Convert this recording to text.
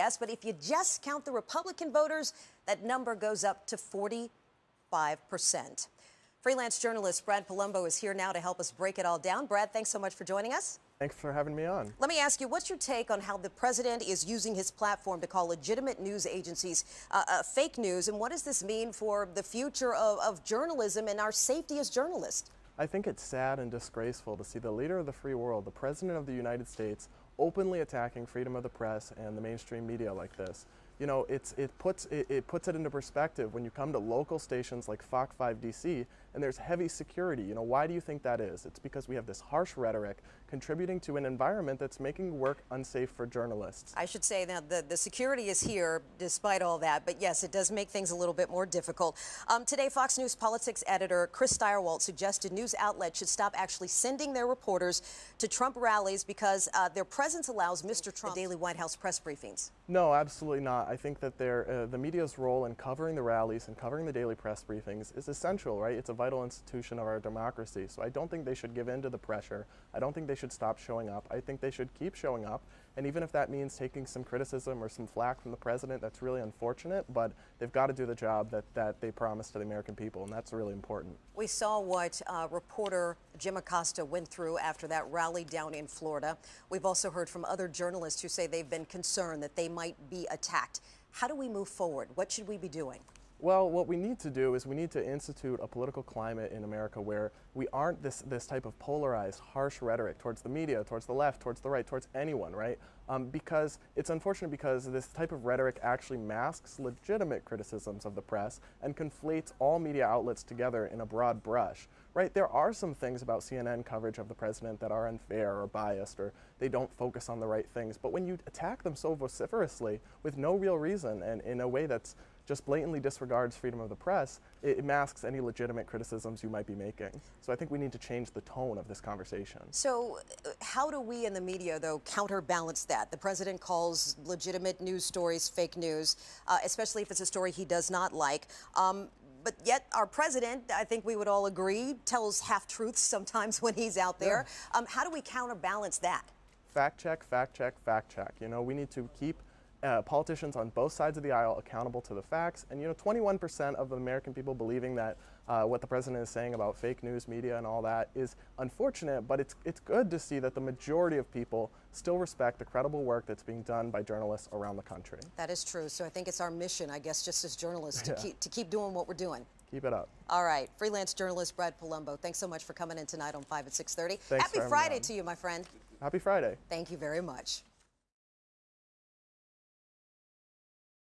Yes, but if you just count the Republican voters, that number goes up to 45%. Freelance journalist Brad Polumbo is here now to help us break it all down. Brad, thanks so much for joining us. Thanks for having me on. Let me ask you, what's your take on how the president is using his platform to call legitimate news agencies fake news, and what does this mean for the future of journalism and our safety as journalists? I think it's sad and disgraceful to see the leader of the free world, the President of the United States, openly attacking freedom of the press and the mainstream media like this. You know, it puts it into perspective when you come to local stations like Fox 5 DC and there's heavy security. You know, why do you think that is? It's because we have this harsh rhetoric contributing to an environment that's making work unsafe for journalists. I should say now the security is here despite all that, but yes, it does make things a little bit more difficult. Today, Fox News politics editor Chris Stirewalt suggested news outlets should stop actually sending their reporters to Trump rallies because their presence allows Mr. Trump daily White House press briefings. No, absolutely not. I think that the media's role in covering the rallies and covering the daily press briefings is essential, right? It's a vital institution of our democracy. So I don't think they should give in to the pressure. I don't think they should stop showing up. I think they should keep showing up. And even if that means taking some criticism or some flack from the president, that's really unfortunate, but they've got to do the job that they promised to the American people, and that's really important. We saw what reporter Jim Acosta went through after that rally down in Florida. We've also heard from other journalists who say they've been concerned that they might be attacked. How do we move forward? What should we be doing? Well, what we need to do is we need to institute a political climate in America where we aren't this type of polarized, harsh rhetoric towards the media, towards the left, towards the right, towards anyone, right? Because it's unfortunate because this type of rhetoric actually masks legitimate criticisms of the press and conflates all media outlets together in a broad brush, right? There are some things about CNN coverage of the president that are unfair or biased or they don't focus on the right things, but when you attack them so vociferously with no real reason and in a way that's just blatantly disregards freedom of the press, it masks any legitimate criticisms you might be making. So I think we need to change the tone of this conversation. So how do we in the media, though, counterbalance that? The president calls legitimate news stories fake news, especially if it's a story he does not like. But yet our president, I think we would all agree, tells half-truths sometimes when he's out there. Yeah. How do we counterbalance that? Fact check, fact check, fact check. You know, we need to keep politicians on both sides of the aisle accountable to the facts. And, you know, 21% of the American people believing that what the president is saying about fake news media and all that is unfortunate, but it's good to see that the majority of people still respect the credible work that's being done by journalists around the country. That is true. So I think it's our mission, I guess, just as journalists, to keep doing what we're doing. Keep it up. All right. Freelance journalist Brad Polumbo, thanks so much for coming in tonight on 5 at 6:30. Thanks Happy Friday to you, my friend. Happy Friday. Thank you very much.